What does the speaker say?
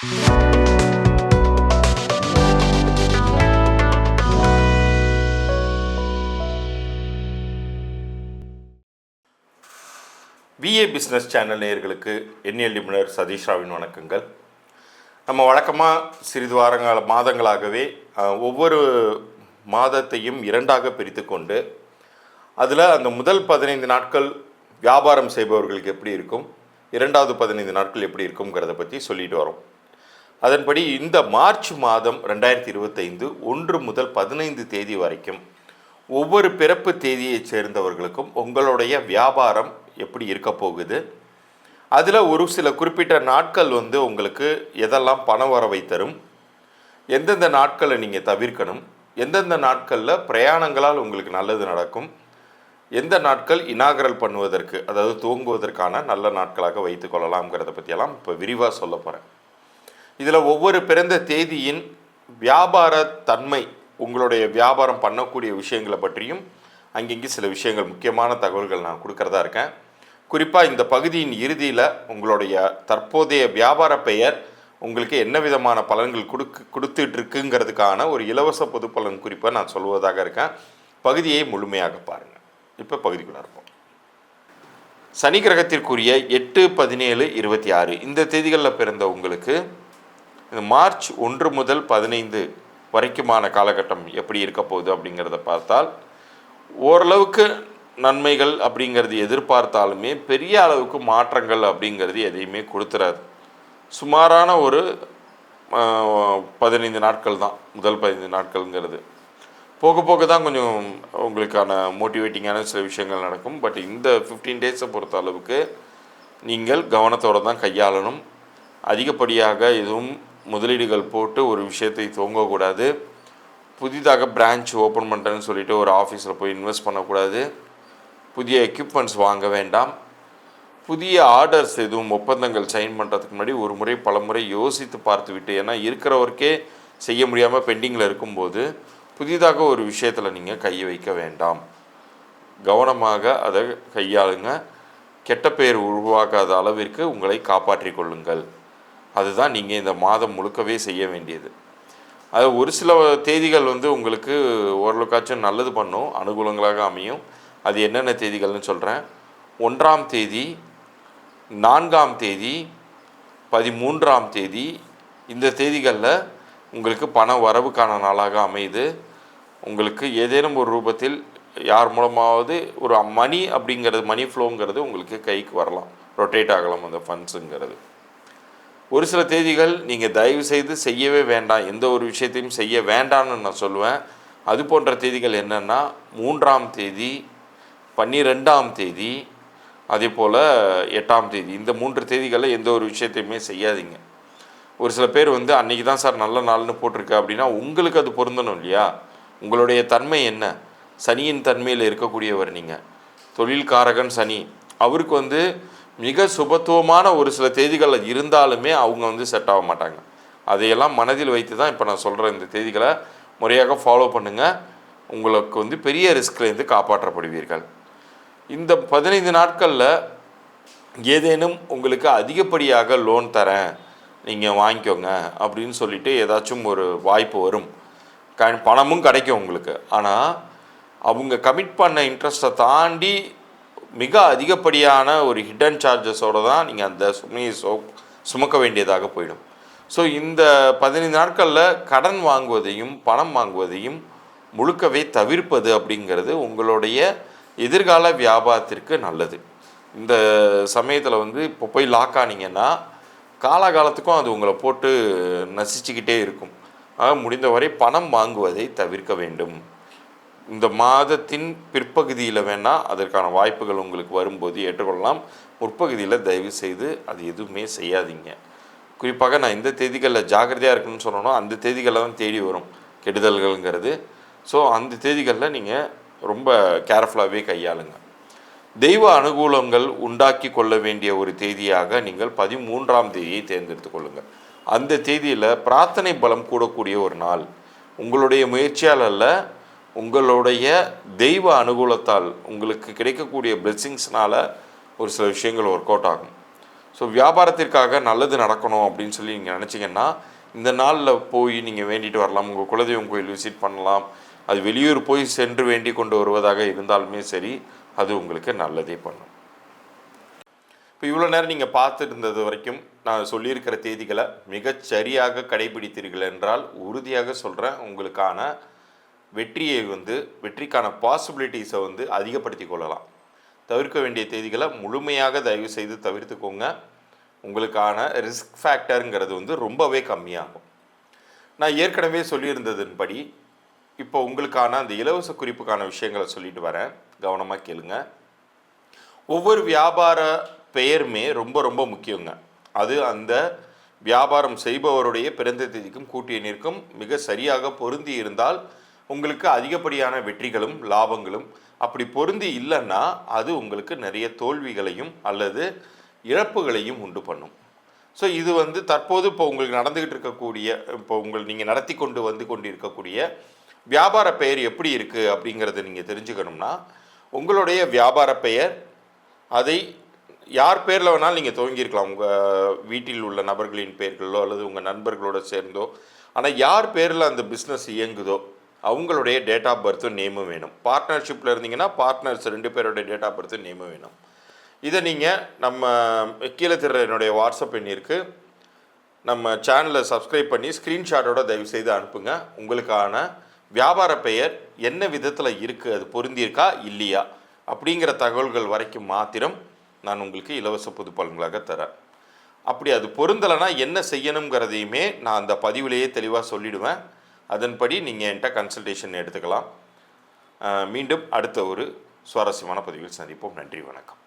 VA business channel நேயர்களுக்கு எண்ணியல் நிபுணர் சதீஷ் ராவின் வணக்கங்கள். நம்ம வழக்கமாக சிறிது மாதங்களாகவே ஒவ்வொரு மாதத்தையும் இரண்டாக பிரித்து கொண்டு அதில் அந்த முதல் 15 நாட்கள் வியாபாரம் செய்பவர்களுக்கு எப்படி இருக்கும், இரண்டாவது 15 நாட்கள் எப்படி இருக்குங்கிறத பற்றி சொல்லிட்டு வரோம். அதன்படி இந்த மார்ச் மாதம் 2025 1 முதல் 15 தேதி வரைக்கும் ஒவ்வொரு பிறப்பு தேதியை சேர்ந்தவர்களுக்கும் உங்களுடைய வியாபாரம் எப்படி இருக்க போகுது, அதில் ஒரு சில குறிப்பிட்ட நாட்கள் உங்களுக்கு எதெல்லாம் பண வரவை தரும், எந்தெந்த நாட்களை நீங்கள் தவிர்க்கணும், எந்தெந்த நாட்களில் பிரயாணங்களால் உங்களுக்கு நல்லது நடக்கும், எந்த நாட்கள் இனாகரல் பண்ணுவதற்கு அதாவது துவங்குவதற்கான நல்ல நாட்களாக வைத்து கொள்ளலாம்ங்கிறத பற்றியெல்லாம் இப்போ விரிவாக சொல்ல போகிறேன். இதில் ஒவ்வொரு பிறந்த தேதியின் வியாபார தன்மை, உங்களுடைய வியாபாரம் பண்ணக்கூடிய விஷயங்களை பற்றியும் அங்கங்கே சில விஷயங்கள் முக்கியமான தகவல்கள் நான் கொடுக்கறதா இருக்கேன். குறிப்பாக இந்த பகுதியின் இறுதியில் உங்களுடைய தற்போதைய வியாபார பெயர் உங்களுக்கு என்ன விதமான பலன்கள் கொடுத்துட்ருக்குங்கிறதுக்கான ஒரு இலவச பொது பலன் குறிப்பை நான் சொல்வதாக இருக்கேன். பகுதியை முழுமையாக பாருங்கள். இப்போ பகுதிக்குள்ளே இருப்போம். சனி கிரகத்திற்குரிய 8, 17, 26 இந்த தேதிகளில் பிறந்த உங்களுக்கு இந்த மார்ச் 1 முதல் 15 வரைக்குமான காலகட்டம் எப்படி இருக்க போகுது அப்படிங்கிறத பார்த்தால் ஓரளவுக்கு நன்மைகள் அப்படிங்கிறது எதிர்பார்த்தாலுமே பெரிய அளவுக்கு மாற்றங்கள் அப்படிங்கிறது எதையுமே கொடுத்துறாது. சுமாரான ஒரு 15 நாட்கள் தான், முதல் 15 நாட்கள்ங்கிறது. போக போக தான் கொஞ்சம் உங்களுக்கான மோட்டிவேட்டிங்கான சில விஷயங்கள் நடக்கும். பட் இந்த 15 டேஸை பொறுத்த அளவுக்கு நீங்கள் கவனத்தோடு தான் கையாளணும். அதிகப்படியாக எதுவும் முதலீடுகள் போட்டு ஒரு விஷயத்தை துவங்கக்கூடாது. புதிதாக பிரான்ச் ஓப்பன் பண்ணுறேன்னு சொல்லிவிட்டு ஒரு ஆஃபீஸில் போய் இன்வெஸ்ட் பண்ணக்கூடாது. புதிய எக்யூப்மெண்ட்ஸ் வாங்க வேண்டாம். புதிய ஆர்டர்ஸ் எதுவும் ஒப்பந்தங்கள் சைன் பண்ணுறதுக்கு முன்னாடி ஒரு முறை பல முறை யோசித்து பார்த்து விட்டு, ஏன்னா இருக்கிறவருக்கே செய்ய முடியாமல் பெண்டிங்கில் இருக்கும்போது புதிதாக ஒரு விஷயத்தில் நீங்கள் கை வைக்க வேண்டாம். கவனமாக அதை கையாளுங்க. கெட்ட பெயர் உருவாக்காத அளவிற்கு உங்களை காப்பாற்றி கொள்ளுங்கள். அதுதான் நீங்கள் இந்த மாதம் முழுக்கவே செய்ய வேண்டியது. அது ஒரு சில தேதிகள் உங்களுக்கு ஓரளவுக்காச்சும் நல்லது பண்ணும், அனுகூலங்களாக அமையும். அது என்னென்ன தேதிகள்னு சொல்கிறேன். 1ஆம் தேதி, 4ஆம் தேதி, 13ஆம் தேதி இந்த தேதிகளில் உங்களுக்கு பண வரவுக்கான நாளாக அமையுது. உங்களுக்கு ஏதேனும் ஒரு ரூபத்தில் யார் மூலமாவது ஒரு மணி அப்படிங்கிறது, மணி ஃப்ளோங்கிறது உங்களுக்கு கைக்கு வரலாம், ரொட்டேட் ஆகலாம் அந்த ஃபண்ட்ஸுங்கிறது. ஒரு சில தேதிகள் நீங்கள் தயவு செய்து செய்யவே வேண்டாம், எந்த ஒரு விஷயத்தையும் செய்ய வேண்டாம்னு நான் சொல்லுவேன். அது போன்ற தேதிகள் என்னென்னா 3ஆம் தேதி, 12ஆம் தேதி, அதே போல் 8ஆம் தேதி. இந்த 3 தேதிகளில் எந்த ஒரு விஷயத்தையுமே செய்யாதீங்க. ஒரு சில பேர் அன்றைக்கி தான் சார் நல்ல நாள்னு போட்டிருக்கு அப்படின்னா உங்களுக்கு அது பொருந்தணும் இல்லையா? உங்களுடைய தன்மை என்ன? சனியின் தன்மையில் இருக்கக்கூடியவர் நீங்கள், தொழில்காரகன் சனி. அவருக்கு மிக சுபத்துவமான ஒரு சில தேதிகளில் இருந்தாலுமே அவங்க செட் ஆக மாட்டாங்க. அதையெல்லாம் மனதில் வைத்து தான் இப்போ நான் சொல்கிற இந்த தேதிகளை முறையாக ஃபாலோ பண்ணுங்கள். உங்களுக்கு பெரிய ரிஸ்க்லேருந்து காப்பாற்றப்படுவீர்கள். இந்த 15 நாட்களில் ஏதேனும் உங்களுக்கு அதிகப்படியாக லோன் தரேன், நீங்கள் வாங்கிக்கோங்க அப்படின்னு சொல்லிவிட்டு ஏதாச்சும் ஒரு வாய்ப்பு வரும். பணமும் கிடைக்கும் உங்களுக்கு. ஆனால் அவங்க கமிட் பண்ண இன்ட்ரெஸ்ட்டை தாண்டி மிக அதிகப்படியான ஒரு ஹிடன் சார்ஜஸோடு தான் நீங்கள் அந்த சுமையை சுமக்க வேண்டியதாக போயிடும். ஸோ இந்த 15 நாட்களில் கடன் வாங்குவதையும் பணம் வாங்குவதையும் முழுக்கவே தவிர்ப்பது அப்படிங்கிறது உங்களுடைய எதிர்கால வியாபாரத்திற்கு நல்லது. இந்த சமயத்தில் இப்போ போய் லாக் ஆனீங்கன்னா காலகாலத்துக்கும் அது உங்களை போட்டு நசிச்சுக்கிட்டே இருக்கும். முடிந்தவரை பணம் வாங்குவதை தவிர்க்க வேண்டும். இந்த மாதத்தின் பிற்பகுதியில் வேணால் அதற்கான வாய்ப்புகள் உங்களுக்கு வரும்போது ஏற்றுக்கொள்ளலாம். முற்பகுதியில் தயவு செய்து அது எதுவுமே செய்யாதீங்க. குறிப்பாக நான் இந்த தேதிகளில் ஜாக்கிரதையாக இருக்குன்னு சொன்னோன்னா அந்த தேதிகளில் தான் தேடி வரும் கெடுதல்கள்ங்கிறது. ஸோ அந்த தேதிகளில் நீங்கள் ரொம்ப கேர்ஃபுல்லாகவே கையாளுங்க. தெய்வ அனுகூலங்கள் உண்டாக்கி கொள்ள வேண்டிய ஒரு தேதியாக நீங்கள் 13ஆம் தேதியை தேர்ந்தெடுத்து கொள்ளுங்கள். அந்த தேதியில் பிரார்த்தனை பலம் கூடக்கூடிய ஒரு நாள். உங்களுடைய முயற்சியால் அல்ல, உங்களுடைய தெய்வ அனுகூலத்தால் உங்களுக்கு கிடைக்கக்கூடிய பிளெஸ்ஸிங்ஸ்னால் ஒரு சில விஷயங்கள் ஒர்க் அவுட் ஆகும். ஸோ வியாபாரத்திற்காக நல்லது நடக்கணும் அப்படின்னு சொல்லி நீங்கள் நினச்சிங்கன்னா இந்த நாளில் போய் நீங்கள் வேண்டிட்டு வரலாம். உங்கள் குலதெய்வம் கோயில் விசிட் பண்ணலாம். அது வெளியூர் போய் சென்று வேண்டி கொண்டு வருவதாக இருந்தாலுமே சரி, அது உங்களுக்கு நல்லதே பண்ணும். இப்போ இவ்வளோ நேரம் நீங்கள் பார்த்துருந்தது வரைக்கும் நான் சொல்லியிருக்கிற தேதிகளை மிகச்சரியாக கடைபிடித்தீர்கள் என்றால் உறுதியாக சொல்கிறேன், உங்களுக்கான வெற்றியை வெற்றிக்கான பாசிபிலிட்டிஸை அதிகப்படுத்தி கொள்ளலாம். தவிர்க்க வேண்டிய தேதிகளை முழுமையாக தயவு செய்து தவிர்த்துக்கோங்க. உங்களுக்கான ரிஸ்க் ஃபேக்டருங்கிறது ரொம்பவே கம்மியாகும். நான் ஏற்கனவே சொல்லியிருந்ததன்படி இப்போ உங்களுக்கான அந்த இலவச குறிப்புக்கான விஷயங்களை சொல்லிட்டு வரேன், கவனமாக கேளுங்க. ஒவ்வொரு வியாபார பெயருமே ரொம்ப ரொம்ப முக்கியங்க. அது அந்த வியாபாரம் செய்பவருடைய பிறந்த தேதிக்கும் கூட்டிய நிற்கும் மிக சரியாக பொருந்தி இருந்தால் உங்களுக்கு அதிகப்படியான வெற்றிகளும் லாபங்களும், அப்படி பொருந்தி இல்லைன்னா அது உங்களுக்கு நிறைய தோல்விகளையும் அல்லது இழப்புகளையும் உண்டு பண்ணும். ஸோ இது தற்போது இப்போ உங்களுக்கு நடந்துக்கிட்டு இருக்கக்கூடிய, இப்போ நீங்கள் நடத்தி கொண்டு இருக்கக்கூடிய வியாபார பெயர் எப்படி இருக்குது அப்படிங்கிறத நீங்கள் தெரிஞ்சுக்கணும்னா, உங்களுடைய வியாபார பெயர் அதை யார் பேரில் வேணாலும் நீங்கள் துவங்கியிருக்கலாம். உங்கள் வீட்டில் உள்ள நபர்களின் பெயர்களோ அல்லது உங்கள் நண்பர்களோட சேர்ந்தோ. ஆனால் யார் பேரில் அந்த பிஸ்னஸ் இயங்குதோ அவங்களுடைய டேட் ஆஃப் பர்த்தும் நேமும் வேணும். பார்ட்னர்ஷிப்பில் இருந்தீங்கன்னா பார்ட்னர்ஸ் 2 பேரோட டேட் ஆஃப் பர்த்தும் நேமும் வேணும். இதை நீங்கள் நம்ம கீழே தர என்னுடைய வாட்ஸ்அப் எண்ணிற்கு நம்ம சேனலை சப்ஸ்கிரைப் பண்ணி ஸ்க்ரீன்ஷாட்டோட தயவுசெய்து அனுப்புங்க. உங்களுக்கான வியாபார பெயர் என்ன விதத்தில் இருக்குது, அது பொருந்தியிருக்கா இல்லையா அப்படிங்கிற தகவல்கள் வரைக்கும் மாத்திரம் நான் உங்களுக்கு இலவச பொது பலன்களாக தரேன். அப்படி அது பொருந்தலைன்னா என்ன செய்யணுங்கிறதையுமே நான் அந்த பதிவிலேயே தெளிவாக சொல்லிவிடுவேன். அதன்படி நீங்கள் என்கிட்ட கன்சல்டேஷன் எடுத்துக்கலாம். மீண்டும் அடுத்த ஒரு சுவாரஸ்யமான பதிவில் சந்திப்போம். நன்றி, வணக்கம்.